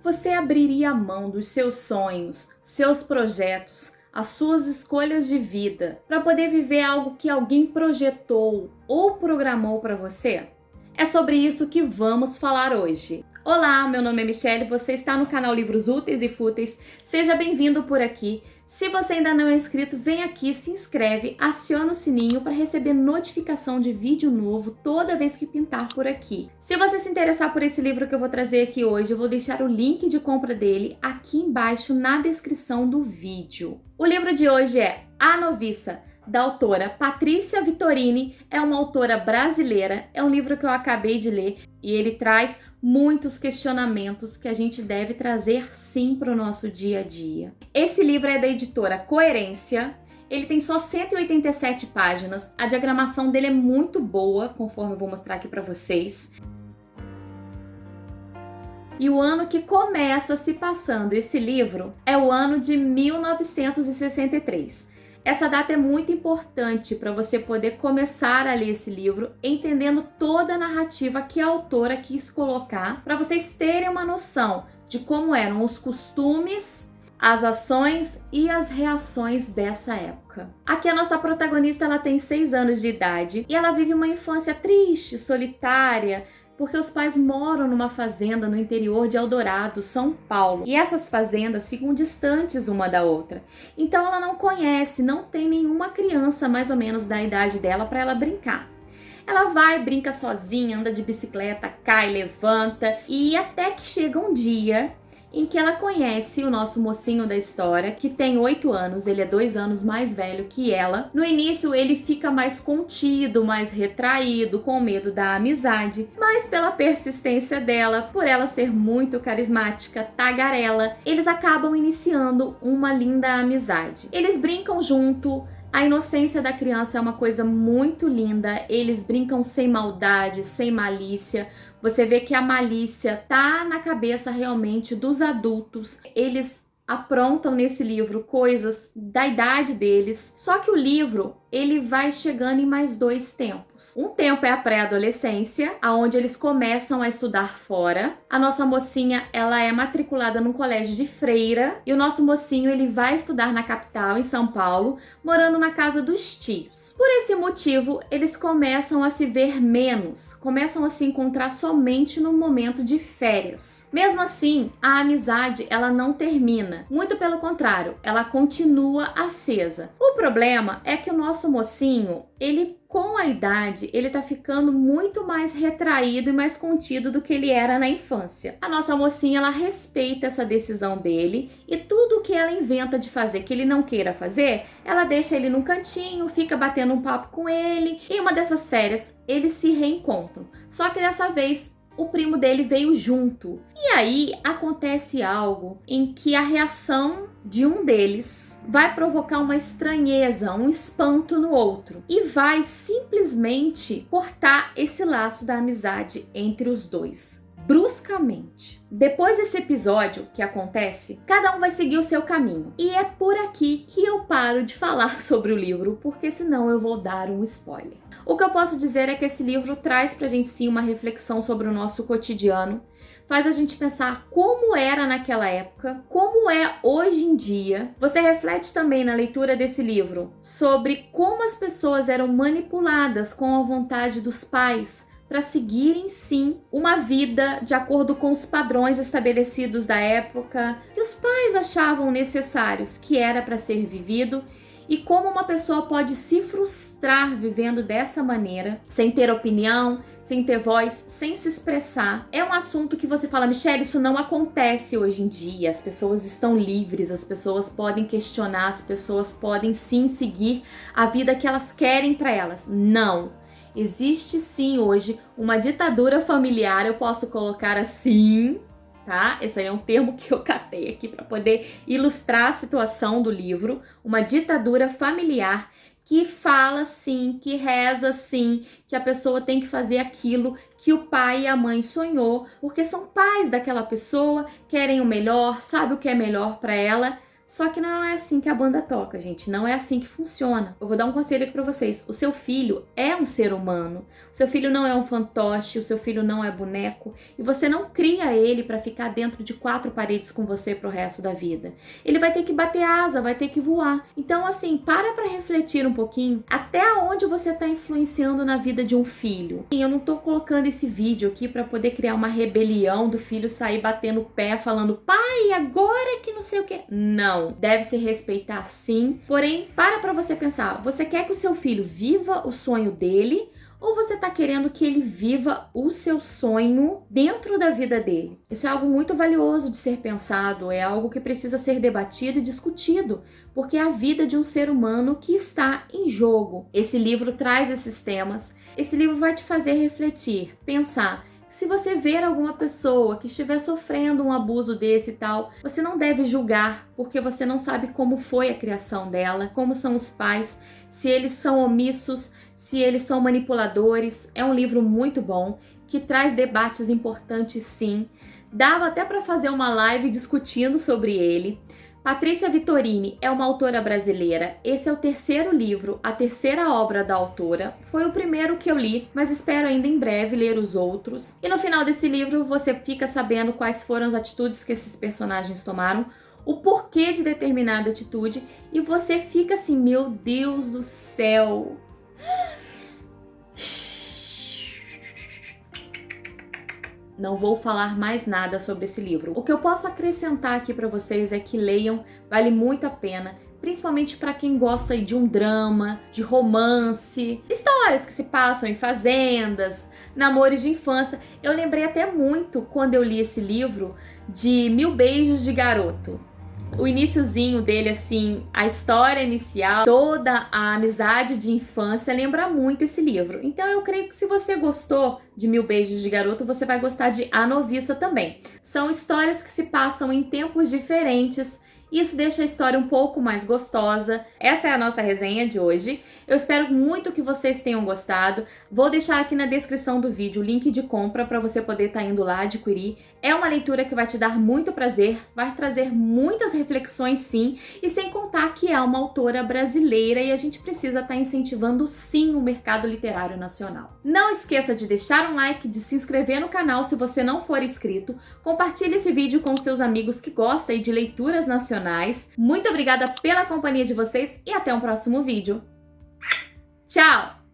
você abriria a mão dos seus sonhos, seus projetos, as suas escolhas de vida para poder viver algo que alguém projetou ou programou para você? É sobre isso que vamos falar hoje. Olá, meu nome é Michelle, você está no canal Livros Úteis e Fúteis. Seja bem-vindo por aqui. Se você ainda não é inscrito, vem aqui, se inscreve, aciona o sininho para receber notificação de vídeo novo toda vez que pintar por aqui. Se você se interessar por esse livro que eu vou trazer aqui hoje, eu vou deixar o link de compra dele aqui embaixo na descrição do vídeo. O livro de hoje é A Noviça, da autora Patrícia Vitorini. É uma autora brasileira, é um livro que eu acabei de ler e ele traz muitos questionamentos que a gente deve trazer sim para o nosso dia a dia. Esse livro é da editora Coerência, ele tem só 187 páginas, a diagramação dele é muito boa, conforme eu vou mostrar aqui para vocês. E o ano que começa se passando esse livro é o ano de 1963. Essa data é muito importante para você poder começar a ler esse livro, entendendo toda a narrativa que a autora quis colocar, para vocês terem uma noção de como eram os costumes, as ações e as reações dessa época. Aqui a nossa protagonista ela tem 6 anos de idade e ela vive uma infância triste, solitária, porque os pais moram numa fazenda no interior de Eldorado, São Paulo. E essas fazendas ficam distantes uma da outra. Então ela não conhece, não tem nenhuma criança mais ou menos da idade dela para ela brincar. Ela vai, brinca sozinha, anda de bicicleta, cai, levanta e até que chega um dia em que ela conhece o nosso mocinho da história, que tem 8 anos, ele é 2 anos mais velho que ela. No início ele fica mais contido, mais retraído, com medo da amizade, mas pela persistência dela, por ela ser muito carismática, tagarela, eles acabam iniciando uma linda amizade. Eles brincam junto. A inocência da criança é uma coisa muito linda, eles brincam sem maldade, sem malícia. Você vê que a malícia tá na cabeça realmente dos adultos. Eles aprontam nesse livro coisas da idade deles. Só que o livro, ele vai chegando em mais 2 tempos. Um tempo é a pré-adolescência, onde eles começam a estudar fora. A nossa mocinha, ela é matriculada num colégio de freira. E o nosso mocinho, ele vai estudar na capital, em São Paulo, morando na casa dos tios. Por esse motivo, eles começam a se ver menos. Começam a se encontrar somente no momento de férias. Mesmo assim, a amizade, ela não termina. Muito pelo contrário, ela continua acesa. O problema é que o nosso mocinho, ele com a idade, ele tá ficando muito mais retraído e mais contido do que ele era na infância. A nossa mocinha, ela respeita essa decisão dele e tudo que ela inventa de fazer que ele não queira fazer, ela deixa ele num cantinho, fica batendo um papo com ele. E em uma dessas férias, eles se reencontram. Só que dessa vez, o primo dele veio junto. E aí acontece algo em que a reação de um deles vai provocar uma estranheza, um espanto no outro. E vai simplesmente cortar esse laço da amizade entre os dois. Bruscamente. Depois desse episódio que acontece, cada um vai seguir o seu caminho. E é por aqui que eu paro de falar sobre o livro, porque senão eu vou dar um spoiler. O que eu posso dizer é que esse livro traz pra gente sim uma reflexão sobre o nosso cotidiano, faz a gente pensar como era naquela época, como é hoje em dia. Você reflete também na leitura desse livro sobre como as pessoas eram manipuladas com a vontade dos pais para seguirem sim uma vida de acordo com os padrões estabelecidos da época, que os pais achavam necessários, que era para ser vivido. E como uma pessoa pode se frustrar vivendo dessa maneira, sem ter opinião, sem ter voz, sem se expressar. É um assunto que você fala, Michelle, isso não acontece hoje em dia. As pessoas estão livres, as pessoas podem questionar, as pessoas podem sim seguir a vida que elas querem para elas. Não. Existe sim hoje uma ditadura familiar, eu posso colocar assim, tá? Esse aí é um termo que eu catei aqui para poder ilustrar a situação do livro. Uma ditadura familiar que fala sim, que reza sim, que a pessoa tem que fazer aquilo que o pai e a mãe sonhou, porque são pais daquela pessoa, querem o melhor, sabe o que é melhor para ela, Só que não é assim que a banda toca, gente. Não é assim que funciona. Eu vou dar um conselho aqui pra vocês. O seu filho é um ser humano. O seu filho não é um fantoche. O seu filho não é boneco. E você não cria ele pra ficar dentro de 4 paredes com você pro resto da vida. Ele vai ter que bater asa, vai ter que voar. Então, assim, para pra refletir um pouquinho até onde você tá influenciando na vida de um filho. E eu não tô colocando esse vídeo aqui pra poder criar uma rebelião do filho sair batendo o pé, falando, pai, agora que não sei o que. Não. Deve se respeitar sim, porém, para você pensar, você quer que o seu filho viva o sonho dele ou você tá querendo que ele viva o seu sonho dentro da vida dele? Isso é algo muito valioso de ser pensado, é algo que precisa ser debatido e discutido, porque é a vida de um ser humano que está em jogo. Esse livro traz esses temas, esse livro vai te fazer refletir, pensar. Se você ver alguma pessoa que estiver sofrendo um abuso desse e tal, você não deve julgar, porque você não sabe como foi a criação dela, como são os pais, se eles são omissos, se eles são manipuladores. É um livro muito bom, que traz debates importantes sim. Dava até para fazer uma live discutindo sobre ele. Patrícia Vitorini é uma autora brasileira. Esse é o 3º livro, a 3ª obra da autora. Foi o primeiro que eu li, mas espero ainda em breve ler os outros. E no final desse livro você fica sabendo quais foram as atitudes que esses personagens tomaram, o porquê de determinada atitude, e você fica assim, meu Deus do céu! Não vou falar mais nada sobre esse livro. O que eu posso acrescentar aqui para vocês é que leiam, vale muito a pena, principalmente para quem gosta de um drama, de romance, histórias que se passam em fazendas, namoros de infância. Eu lembrei até muito, quando eu li esse livro, de 1000 Beijos de Garoto. O iniciozinho dele, assim, a história inicial, toda a amizade de infância lembra muito esse livro. Então eu creio que se você gostou de 1000 Beijos de Garoto, você vai gostar de A Noviça também. São histórias que se passam em tempos diferentes. Isso deixa a história um pouco mais gostosa. Essa é a nossa resenha de hoje. Eu espero muito que vocês tenham gostado. Vou deixar aqui na descrição do vídeo o link de compra para você poder estar indo lá adquirir. É uma leitura que vai te dar muito prazer, vai trazer muitas reflexões sim, e sem contar que é uma autora brasileira e a gente precisa estar incentivando sim o mercado literário nacional. Não esqueça de deixar um like, de se inscrever no canal se você não for inscrito, compartilhe esse vídeo com seus amigos que gostam de leituras nacionais. Muito obrigada pela companhia de vocês e até um próximo vídeo. Tchau!